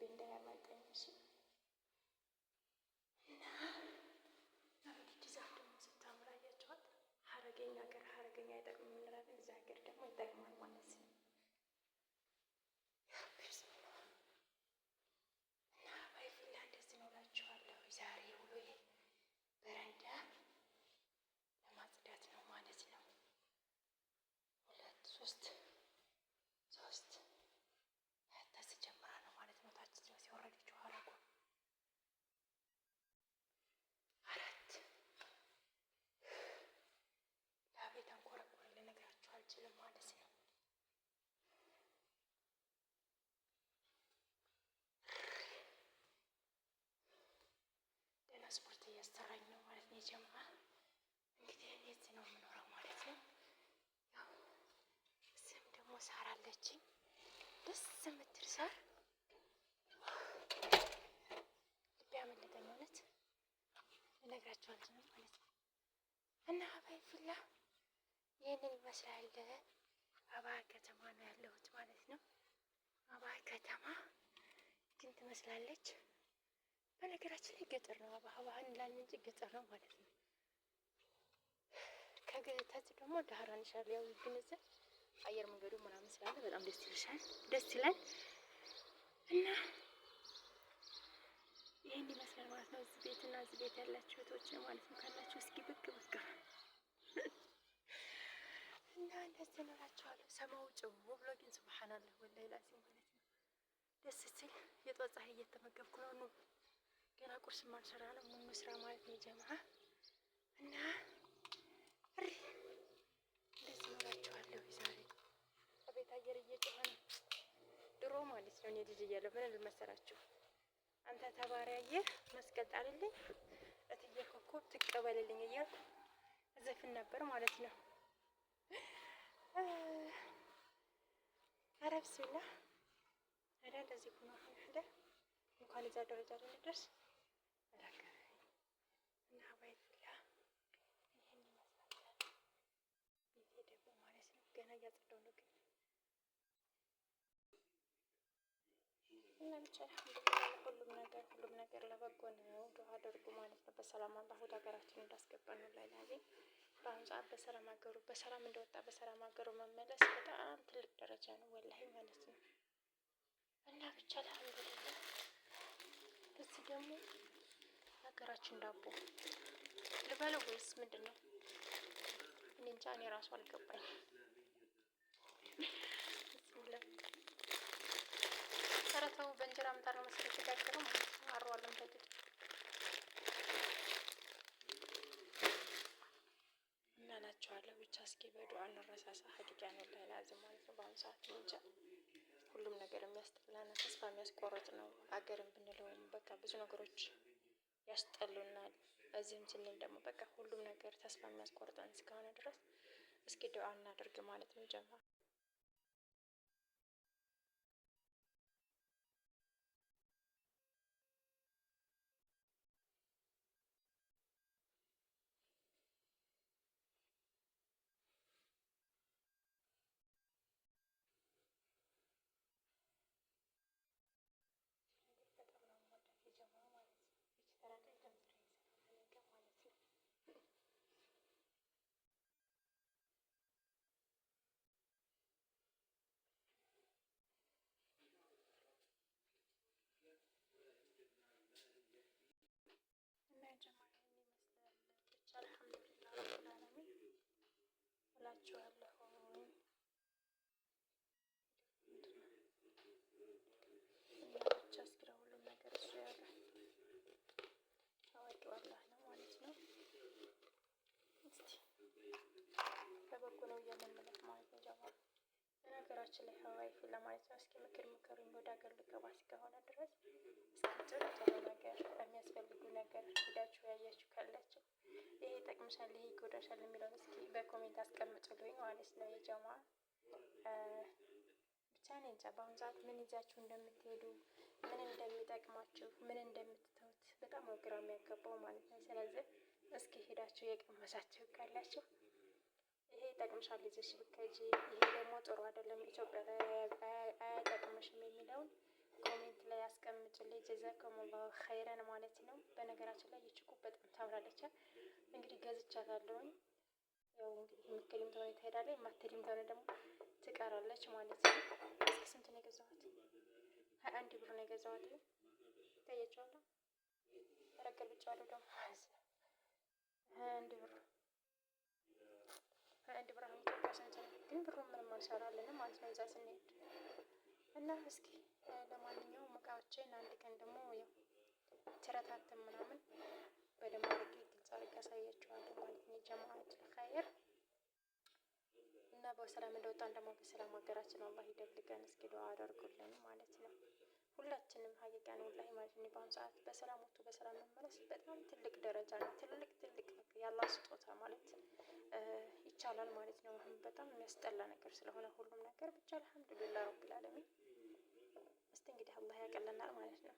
ልቤ እንዳያመልጠኝ እሺ። እና አቤት ዲዛይን ደግሞ ስታምር አያችኋት። ሀረገኛ ሀገር ሀረገኛ አይጠቅምም እንላለን፣ እዚህ ሀገር ደግሞ ይጠቅማል ማለት ነው። እና ባይፊላ እንደዚህ ነው እላችኋለሁ። ዛሬ ውሎዬ በረንዳ ለማጽዳት ነው ማለት ነው። ሶስት ታች ጀምራ ነው ማለት ነው። ታች ድረስ የወረደችው ሀረጓ 4 ለቤት አንኮረኮረ ልነግራችሁ አልችልም ማለት ነው። ደህና ስፖርት እያሰራኝ ነው ማለት ነው። የጀማ እንግዲህ እኔ እዚህ ነው የምኖረው ማለት ነው። ያው እዚህም ደግሞ ሳር አለችኝ ደስ የምትል ሳር። ልቤ ያመለጠኝ እውነት ልነግራችሁ አልችልም ማለት ነው። እና ሀባይ ፊላ ይህንን ይመስላል። አባይ ከተማ ነው ያለሁት ማለት ነው። አባይ ከተማ ግን ትመስላለች። በነገራችን ላይ ገጠር ነው። አባህን ላን እንጂ ገጠር ነው ማለት ነው። ከገጠር ደግሞ ዳህራን ይሻል። ያው ግን እዛ አየር መንገዱ ምናምን ስላለ በጣም ደስ ይላል። እና ይህን ይመስላል ማለት ነው። እዚህ ቤትና እዚህ ቤት ያላችሁ እህቶች ማለት ነው ካላችሁ እስኪ ብቅ እና እንደዚህ እላችኋለሁ። ሰማው ጭው ብሎ ግን ሱብሃንአላህ ወላሂ ላዚም ማለት ነው ደስ ሲል የጧት ፀሐይ እየተመገብኩ ነው። ገና ቁርስ ማልሰራ ነው ምን ስራ ማለት ነው ጀማ። እና እንደዚህ እላችኋለሁ። ዛሬ አቤት አየር እየጮኸ ነው። ድሮ ማለት ነው እኔ ልጅ እያለሁ ምን ልመሰላችሁ፣ አንተ ተባሪ አየር መስቀል ጣልልኝ እትዬ ኮከብ ትቀበልልኝ እያልኩ እዘፍን ነበር ማለት ነው። ኧረ ቢስሚላህ አዳ እንደዚህ ሆኖ አሁን እንኳን እዛ ደረጃ ልንደርስ አላገረኝ እና ሀባይ ፊላ ይህን ይመስላል። ቤቴ ደግሞ ማለት ነው ገና እያጸዳሁ ነው ግን እና ብቻ ሁሉም ነገር ለበጎ ነው። ዱዓ አድርጉ ማለት ነው። በሰላም አላህ ወደ ሀገራችን እንዳስገባን ነው ላይ በአሁኑ ሰዓት በሰላም እንደወጣ በሰላም ሀገሩ መመለስ በጣም ትልቅ ደረጃ ነው ወላሂ ማለት ነው። እና ብቻ አልሐምዱሊላህ። እዚህ ደግሞ ሀገራችን ዳቦ ልበለው ወይስ ምንድን ነው? እኔ እንጃ፣ እኔ ራሱ አልገባኝ። ኧረ ተው በእንጀራ ምጣድ ነው መሰለኝ የተጋገረው ማለት ነው። አሯለም ተግድ እና ናቸዋለሁ። ብቻ እስኪ በዱዓ እንረሳሳ። ሀቂቃ ነው ላይ ላዝም ማለት ነው። በአሁኑ ሰዓት እንጃ ሁሉም ነገር የሚያስጠላና ተስፋ የሚያስቆርጥ ነው። አገርም ብንለውም በቃ ብዙ ነገሮች ያስጠሉናል። እዚህም ስንል ደግሞ በቃ ሁሉም ነገር ተስፋ የሚያስቆርጠን እስከሆነ ድረስ እስኪ ዱዓ እናድርግ ማለት ነው ጀማ። አልሐምዱሊላህ ረብል ዓለሚን እላችኋለሁ። እና ብቻ እስኪ ሁሉም ነገር እሱ ያለ አዋቂው አላህ ነው ማለት ነው። እስቲ ለበጎ ነው እያለንለት ማለት ነው ጀማ። በነገራችን ላይ ሀዋይ ፊላ ማለት ነው። እስኪ ምከሩኝ ወደ ሀገር ልገባ እስከሆነ ድረስ እስኪ ጥሩ ነገር በሚያስፈልጉ ነገር ሂዳችሁ ያያችሁ ካላችሁ ይሄ ይጠቅምሻል፣ ይሄ ይጎዳሻል የሚለውን እስኪ በኮሜንት አስቀምጡልኝ ማለት ነው የጀማ። ብቻ እኔ እንጃ በአሁኑ ሰዓት ምን ይዛችሁ እንደምትሄዱ፣ ምን እንደሚጠቅማችሁ፣ ምን እንደምትተውት በጣም ግራ የሚያጋባው ማለት ነው። ስለዚህ እስኪ ሄዳችሁ የቀመሳችሁ ካላችሁ ይሄ ይጠቅምሻል ይዘሽ ብትሄጂ፣ ይሄ ደግሞ ጥሩ አይደለም ኢትዮጵያ ላይ አያጠቅምሽም የሚለውን ኮሜንት ላይ አስቀምጡልኝ። ጀዛኩሙላሁ ኸይረን ማለት ነው። በነገራችን ላይ ይችኩ በጣም ታምራለች። እንግዲህ ገዝቻታለሁኝ። ያው እንግዲህ የምትሄድም ተሆነ ትሄዳለች፣ የማትሄድም ተሆነ ደግሞ ትቀራለች ማለት ነው። እስኪ ስንት ነው የገዛኋት? 21 ብር ነው የገዛኋት። ይታያቸዋለሁ። ረገር ብቻዋለሁ ደግሞ ማለት ነው። 21 ብር 21 ብር። አሁን ኢትዮጵያ ስንት ነው? ግን ብሩ ምንም አልሰራልንም ማለት ነው እዛ ስንሄድ እና እስኪ ለማንኛውም እቃዎችን አንድ ቀን ደግሞ ያው ትረታትን ምናምን በደንብ አድርጌ ግልጽ አድርጌ ያሳያችኋለሁ ማለት ነው። ጀማዓቱል ኸይር እና በሰላም እንደወጣን ደግሞ በሰላም ሀገራችን አላህ ይደብቀን። እስኪ ዱዓ አድርጉልን ማለት ነው። ሁላችንም ሀቂቃን ወላሂ ማለት ነው። በአሁኑ ሰዓት በሰላም ወጥቶ በሰላም መመለስ በጣም ትልቅ ደረጃ ነው። ትልቅ ያላህ ስጦታ ማለት ይቻላል ማለት ነው። አሁን በጣም የሚያስጠላ ነገር ስለሆነ ሁሉም ነገር ብቻ አልሐምዱሊላህ ረቢል ዓለሚን። እስቲ እንግዲህ አላህ ያቀለናል ማለት ነው።